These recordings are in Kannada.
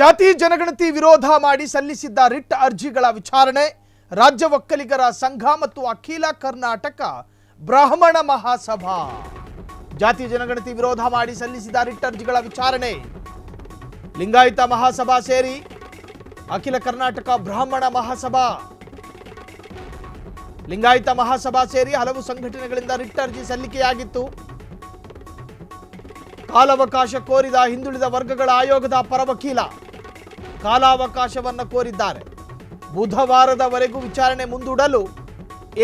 ಜಾತಿ ಜನಗಣತಿ ವಿರೋಧ ಮಾಡಿ ಸಲ್ಲಿಸಿದ್ದ ರಿಟ್ ಅರ್ಜಿಗಳ ವಿಚಾರಣೆ ರಾಜ್ಯ ಒಕ್ಕಲಿಗರ ಸಂಘ ಮತ್ತು ಅಖಿಲ ಕರ್ನಾಟಕ ಬ್ರಾಹ್ಮಣ ಮಹಾಸಭಾ. ಜಾತಿ ಜನಗಣತಿ ವಿರೋಧ ಮಾಡಿ ಸಲ್ಲಿಸಿದ ರಿಟ್ ಅರ್ಜಿಗಳ ವಿಚಾರಣೆ ಲಿಂಗಾಯತ ಮಹಾಸಭಾ ಸೇರಿ ಅಖಿಲ ಕರ್ನಾಟಕ ಬ್ರಾಹ್ಮಣ ಮಹಾಸಭಾ, ಲಿಂಗಾಯತ ಮಹಾಸಭಾ ಸೇರಿ ಹಲವು ಸಂಘಟನೆಗಳಿಂದ ರಿಟ್ ಅರ್ಜಿ ಸಲ್ಲಿಕೆಯಾಗಿತ್ತು. ಕಾಲಾವಕಾಶ ಕೋರಿದ ಹಿಂದುಳಿದ ವರ್ಗಗಳ ಆಯೋಗದ ಪರ ವಕೀಲ ಕಾಲಾವಕಾಶವನ್ನು ಕೋರಿದ್ದಾರೆ. ಬುಧವಾರದವರೆಗೂ ವಿಚಾರಣೆ ಮುಂದೂಡಲು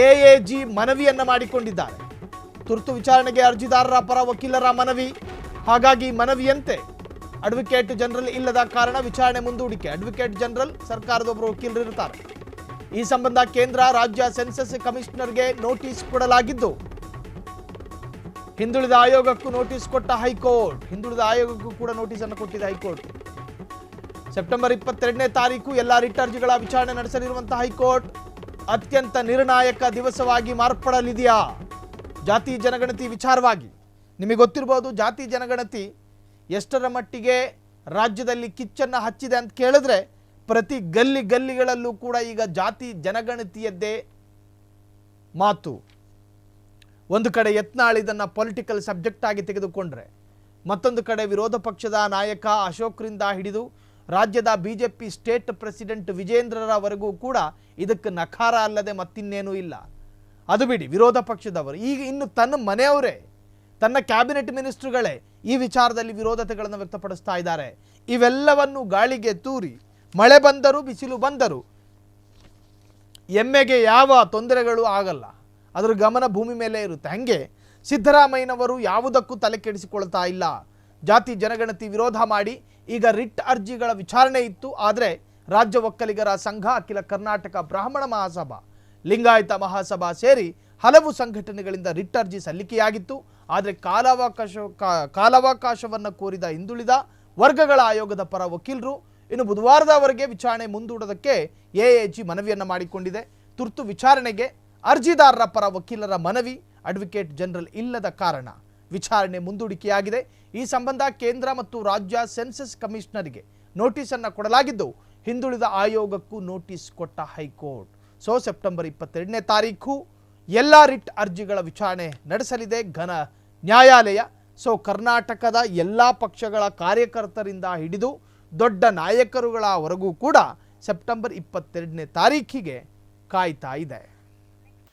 ಎಎಜಿ ಮನವಿಯನ್ನ ಮಾಡಿಕೊಂಡಿದ್ದಾರೆ. ತುರ್ತು ವಿಚಾರಣೆಗೆ ಅರ್ಜಿದಾರರ ಪರ ವಕೀಲರ ಮನವಿ. ಹಾಗಾಗಿ ಮನವಿಯಂತೆ ಅಡ್ವೊಕೇಟ್ ಜನರಲ್ ಇಲ್ಲದ ಕಾರಣ ವಿಚಾರಣೆ ಮುಂದೂಡಿಕೆ. ಅಡ್ವೊಕೇಟ್ ಜನರಲ್ ಸರ್ಕಾರದೊಬ್ಬರು ವಕೀಲರು ಇರುತ್ತಾರೆ. ಈ ಸಂಬಂಧ ಕೇಂದ್ರ ರಾಜ್ಯ ಸೆನ್ಸಸ್ ಕಮಿಷನರ್ಗೆ ನೋಟಿಸ್ ಕೊಡಲಾಗಿದ್ದು, ಹಿಂದುಳಿದ ಆಯೋಗಕ್ಕೂ ನೋಟಿಸ್ ಕೊಟ್ಟ ಹೈಕೋರ್ಟ್. ಹಿಂದುಳಿದ ಆಯೋಗಕ್ಕೂ ಕೂಡ ನೋಟಿಸ್ ಅನ್ನು ಕೊಟ್ಟಿದೆ ಹೈಕೋರ್ಟ್. ಸೆಪ್ಟೆಂಬರ್ 22ನೇ ತಾರೀಕು ಎಲ್ಲ ರಿಟ್ ಅರ್ಜಿಗಳ ವಿಚಾರಣೆ ನಡೆಸಲಿರುವಂತಹ ಹೈಕೋರ್ಟ್ ಅತ್ಯಂತ ನಿರ್ಣಾಯಕ ದಿವಸವಾಗಿ ಮಾರ್ಪಡಲಿದೆಯಾ? ಜಾತಿ ಜನಗಣತಿ ವಿಚಾರವಾಗಿ ನಿಮಗೆ ಗೊತ್ತಿರಬಹುದು, ಜಾತಿ ಜನಗಣತಿ ಎಷ್ಟರ ಮಟ್ಟಿಗೆ ರಾಜ್ಯದಲ್ಲಿ ಕಿಚ್ಚನ್ನು ಹಚ್ಚಿದೆ ಅಂತ ಕೇಳಿದ್ರೆ, ಪ್ರತಿ ಗಲ್ಲಿಗಳಲ್ಲೂ ಕೂಡ ಈಗ ಜಾತಿ ಜನಗಣತಿಯದ್ದೇ ಮಾತು. ಒಂದು ಕಡೆ ಯತ್ನಾಳ್ ಇದನ್ನು ಪೊಲಿಟಿಕಲ್ ಸಬ್ಜೆಕ್ಟ್ ಆಗಿ ತೆಗೆದುಕೊಂಡ್ರೆ, ಮತ್ತೊಂದು ಕಡೆ ವಿರೋಧ ಪಕ್ಷದ ನಾಯಕ ಅಶೋಕ್ರಿಂದ ಹಿಡಿದು ರಾಜ್ಯದ ಬಿಜೆಪಿ ಸ್ಟೇಟ್ ಪ್ರೆಸಿಡೆಂಟ್ ವಿಜೇಂದ್ರರವರೆಗೂ ಕೂಡ ಇದಕ್ಕೆ ನಕಾರ ಅಲ್ಲದೆ ಮತ್ತಿನ್ನೇನೂ ಇಲ್ಲ. ಅದು ಬಿಡಿ, ವಿರೋಧ ಪಕ್ಷದವರು ಈಗ ಇನ್ನು ತನ್ನ ಮನೆಯವರೇ, ತನ್ನ ಕ್ಯಾಬಿನೆಟ್ ಮಿನಿಸ್ಟರ್ಗಳೇ ಈ ವಿಚಾರದಲ್ಲಿ ವಿರೋಧತೆಗಳನ್ನು ವ್ಯಕ್ತಪಡಿಸ್ತಾ ಇದ್ದಾರೆ. ಇವೆಲ್ಲವನ್ನು ಗಾಳಿಗೆ ತೂರಿ ಮಳೆ ಬಂದರೂ ಬಿಸಿಲು ಬಂದರೂ ಎಮ್ಮೆಗೆ ಯಾವ ತೊಂದರೆಗಳು ಆಗಲ್ಲ, ಅದರ ಗಮನ ಭೂಮಿ ಮೇಲೆ ಇರುತ್ತೆ. ಹಾಗೆ ಸಿದ್ದರಾಮಯ್ಯನವರು ಯಾವುದಕ್ಕೂ ತಲೆ ಕೆಡಿಸಿಕೊಳ್ತಾ ಇಲ್ಲ. ಜಾತಿ ಜನಗಣತಿ ವಿರೋಧ ಮಾಡಿ ಈಗ ರಿಟ್ ಅರ್ಜಿಗಳ ವಿಚಾರಣೆ ಇತ್ತು. ಆದರೆ ರಾಜ್ಯ ಒಕ್ಕಲಿಗರ ಸಂಘ, ಅಖಿಲ ಕರ್ನಾಟಕ ಬ್ರಾಹ್ಮಣ ಮಹಾಸಭಾ, ಲಿಂಗಾಯತ ಮಹಾಸಭಾ ಸೇರಿ ಹಲವು ಸಂಘಟನೆಗಳಿಂದ ರಿಟ್ ಅರ್ಜಿ ಸಲ್ಲಿಕೆಯಾಗಿತ್ತು. ಆದರೆ ಕಾಲಾವಕಾಶವನ್ನು ಕೋರಿದ ಹಿಂದುಳಿದ ವರ್ಗಗಳ ಆಯೋಗದ ಪರ ವಕೀಲರು ಇನ್ನು ಬುಧವಾರದವರೆಗೆ ವಿಚಾರಣೆ ಮುಂದೂಡೋದಕ್ಕೆ ಎಎಜಿ ಮನವಿಯನ್ನು ಮಾಡಿಕೊಂಡಿದೆ. ತುರ್ತು ವಿಚಾರಣೆಗೆ ಅರ್ಜಿದಾರರ ಪರ ವಕೀಲರ ಮನವಿ. ಅಡ್ವೊಕೇಟ್ ಜನರಲ್ ಇಲ್ಲದ ಕಾರಣ ವಿಚಾರಣೆ ಮುಂದೂಡಿಕೆಯಾಗಿದೆ. ಈ ಸಂಬಂಧ ಕೇಂದ್ರ ಮತ್ತು ರಾಜ್ಯ ಸೆನ್ಸಸ್ ಕಮಿಷನರ್ಗೆ ನೋಟಿಸ್ ಅನ್ನು ಕೊಡಲಾಗಿದ್ದು, ಹಿಂದುಳಿದ ಆಯೋಗಕ್ಕೂ ನೋಟಿಸ್ ಕೊಟ್ಟ ಹೈಕೋರ್ಟ್. ಸೆಪ್ಟೆಂಬರ್ 22ನೇ ತಾರೀಕು ಎಲ್ಲ ರಿಟ್ ಅರ್ಜಿಗಳ ವಿಚಾರಣೆ ನಡೆಸಲಿದೆ ಘನ ನ್ಯಾಯಾಲಯ. ಕರ್ನಾಟಕದ ಎಲ್ಲ ಪಕ್ಷಗಳ ಕಾರ್ಯಕರ್ತರಿಂದ ಹಿಡಿದು ದೊಡ್ಡ ನಾಯಕರುಗಳವರೆಗೂ ಕೂಡ ಸೆಪ್ಟೆಂಬರ್ 22ನೇ ತಾರೀಖಿಗೆ ಕಾಯ್ತಾ ಇದೆ.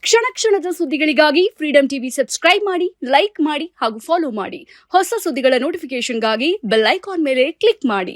ಕ್ಷಣ ಕ್ಷಣದ ಸುದ್ದಿಗಳಿಗಾಗಿ ಫ್ರೀಡಂ ಟಿವಿ ಸಬ್ಸ್ಕ್ರೈಬ್ ಮಾಡಿ, ಲೈಕ್ ಮಾಡಿ ಹಾಗೂ ಫಾಲೋ ಮಾಡಿ. ಹೊಸ ಸುದ್ದಿಗಳ ನೋಟಿಫಿಕೇಶನ್ಗಾಗಿ ಬೆಲ್ ಐಕಾನ್ ಮೇಲೆ ಕ್ಲಿಕ್ ಮಾಡಿ.